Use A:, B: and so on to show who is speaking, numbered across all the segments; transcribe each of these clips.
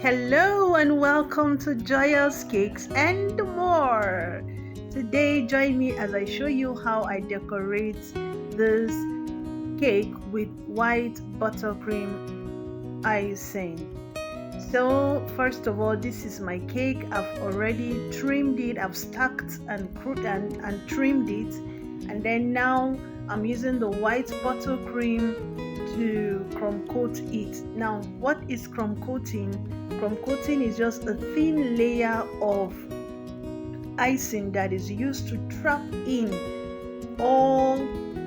A: Hello and welcome to Joyous Cakes and more. Today, join me as I show you how I decorate this cake with white buttercream icing. So, first of all, this is my cake. I've already trimmed it. I've stacked and trimmed it, and then now I'm using the white buttercream to crumb coat it. Now, what is crumb coating? Crumb coating is just a thin layer of icing that is used to trap in all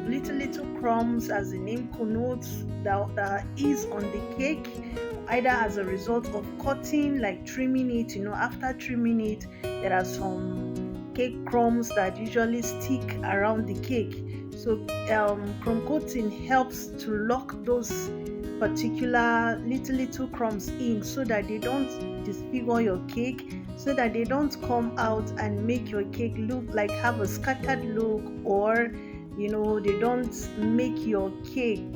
A: little crumbs, as the name connotes, that is on the cake, either as a result of cutting, like trimming it. After trimming it, there are some cake crumbs that usually stick around the cake. So crumb coating helps to lock those particular little crumbs in, so that they don't disfigure your cake, so that they don't come out and make your cake look like have a scattered look, or they don't make your cake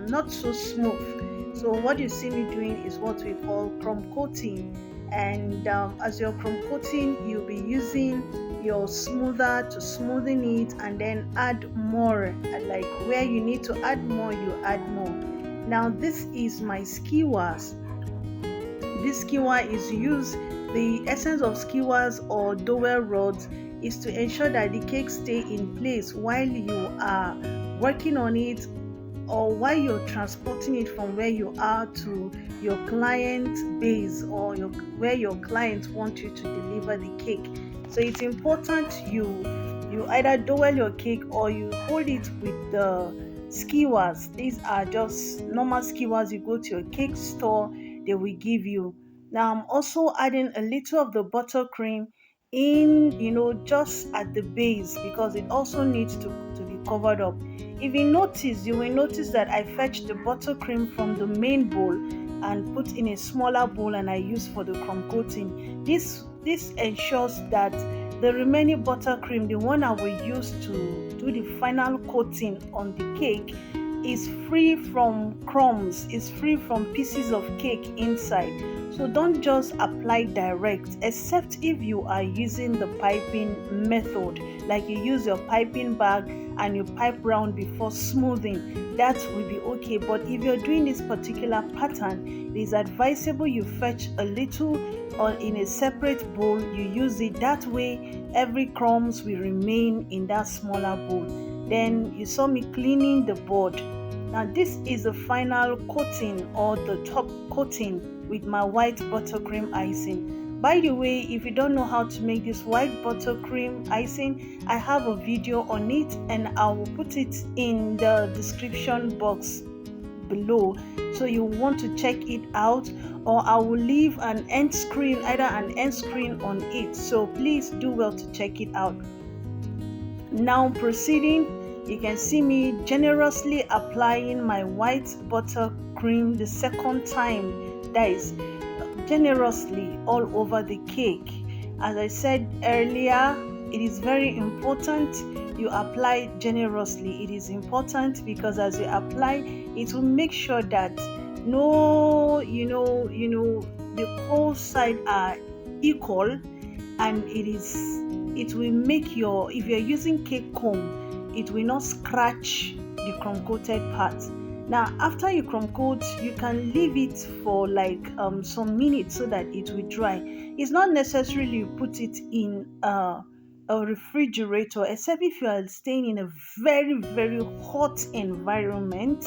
A: not so smooth. So what you see me doing is what we call crumb coating, and as you're crumb coating, you'll be using your smoother to smoothen it, and then add more, like where you need to add more, you add more. Now this is my skewers. This skewer is used, the essence of skewers or dowel rods is to ensure that the cake stay in place while you are working on it, or while you're transporting it from where you are to your client base, or where your clients want you to deliver the cake. So it's important you either dowel your cake or you hold it with the skewers. These are just normal skewers you go to your cake store, they will give you. Now I'm also adding a little of the buttercream in, just at the base, because it also needs to be covered up. If you will notice that I fetched the buttercream from the main bowl and put in a smaller bowl, and I use for the crumb coating. This ensures that the remaining buttercream, the one I will use to do the final coating on the cake, is free from crumbs, is free from pieces of cake inside. So don't just apply direct, except if you are using the piping method, like you use your piping bag and you pipe round before smoothing. That will be okay. But if you're doing this particular pattern, it is advisable you fetch a little, or in a separate bowl you use it. That way every crumbs will remain in that smaller bowl. Then you saw me cleaning the board. Now this is the final coating, or the top coating, with my white buttercream icing. By the way, if you don't know how to make this white buttercream icing, I have a video on it, and I will put it in the description box below, so you want to check it out, or I will leave an end screen, either an end screen on it, so please do well to check it out. Now proceeding, you can see me generously applying my white buttercream the second time, that is generously all over the cake. As I said earlier, it is very important you apply generously. It is important because as you apply, it will make sure that the whole side are equal, and it will make if you're using cake comb, it will not scratch the crumb coated part. Now after you crumb coat, you can leave it for like some minutes so that it will dry. It's not necessarily you put it in a refrigerator, except if you are staying in a very hot environment.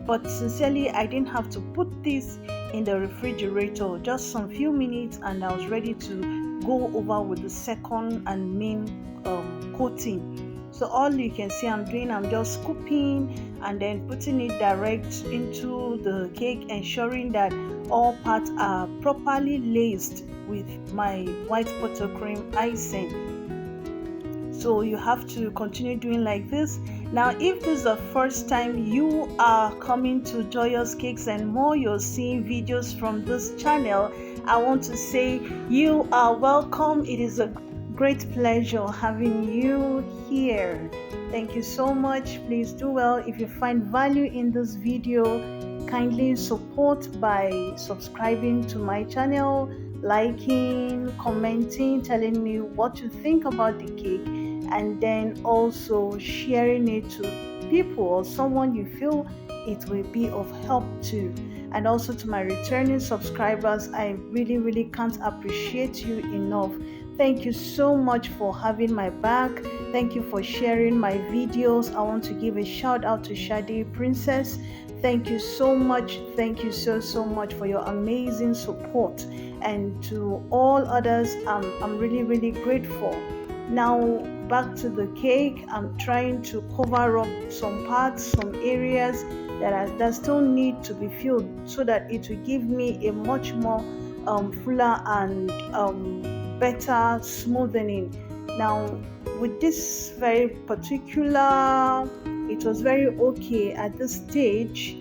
A: But sincerely, I didn't have to put this in the refrigerator, just some few minutes, and I was ready to go over with the second and main coating. So all you can see I'm doing, I'm just scooping and then putting it direct into the cake, ensuring that all parts are properly laced with my white buttercream icing. So you have to continue doing like this. Now if this is the first time you are coming to Joyous Cakes and More, you're seeing videos from this channel, I want to say you are welcome. It is a great pleasure having you here. Thank you so much. Please do well. If you find value in this video, kindly support by subscribing to my channel, liking, commenting, telling me what you think about the cake, and then also sharing it to people or someone you feel it will be of help to. And also to my returning subscribers, I really, really can't appreciate you enough. Thank you so much for having my back. Thank you for sharing my videos. I want to give a shout out to Shade Princess. Thank you so much. Thank you so much for your amazing support. And to all others, I'm really, really grateful. Now, back to the cake. I'm trying to cover up some parts, some areas that still need to be filled so that it will give me a much more fuller and better smoothing. Now, with this very particular, it was very okay at this stage.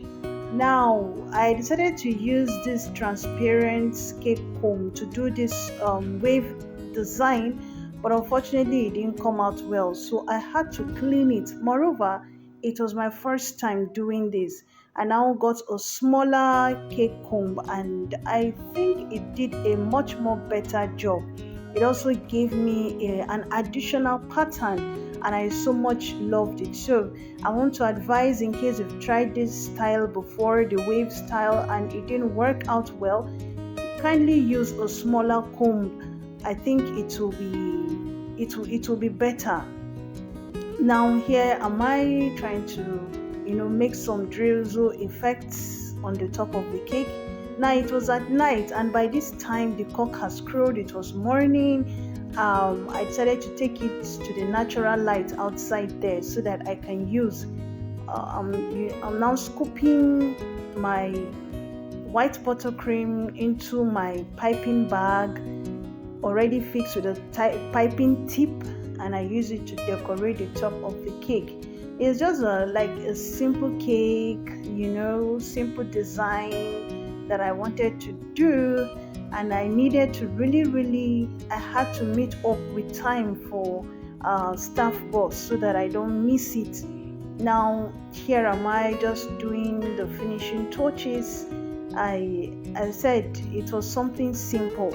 A: Now, I decided to use this transparent cake comb to do this wave design, but unfortunately it didn't come out well, so I had to clean it. Moreover, it was my first time doing this. I now got a smaller cake comb, and I think it did a much more better job. It also gave me an additional pattern, and I so much loved it. So I want to advise, in case you've tried this style before, the wave style, and it didn't work out well, kindly use a smaller comb. I think it will be better. Now here am I trying to make some drizzle effects on the top of the cake. Now it was at night, and by this time the cock has crowed. It was morning. I decided to take it to the natural light outside there so that I can use. I'm now scooping my white buttercream into my piping bag, already fixed with a piping tip, and I use it to decorate the top of the cake. It's just like a simple cake, simple design that I wanted to do, and I needed to I had to meet up with time for staff bus so that I don't miss it. Now here am I just doing the finishing touches. I said it was something simple.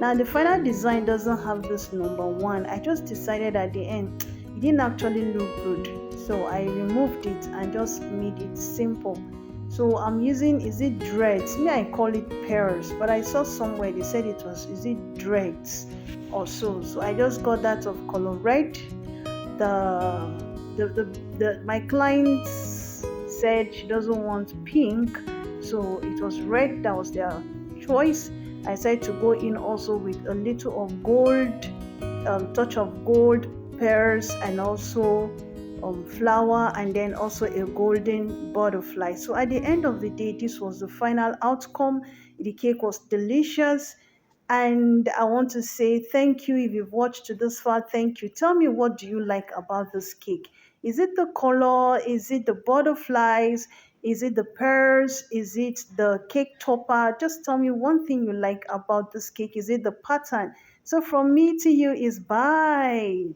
A: Now the final design doesn't have this number one. I just decided at the end it didn't actually look good, so I removed it and just made it simple. So I'm using, is it dreads? Me, I call it pearls, but I saw somewhere they said it was, is it dreads or so. So I just got that of color red. My client said she doesn't want pink, so it was red. That was their choice. I decided to go in also with a little of gold, touch of gold, pearls, and also flower, and then also a golden butterfly. So at the end of the day, this was the final outcome. The cake was delicious, and I want to say thank you. If you've watched to this far, thank you. Tell me, what do you like about this cake? Is it the color? Is it the butterflies? Is it the pearls? Is it the cake topper? Just tell me one thing you like about this cake. Is it the pattern? So from me to you is bye.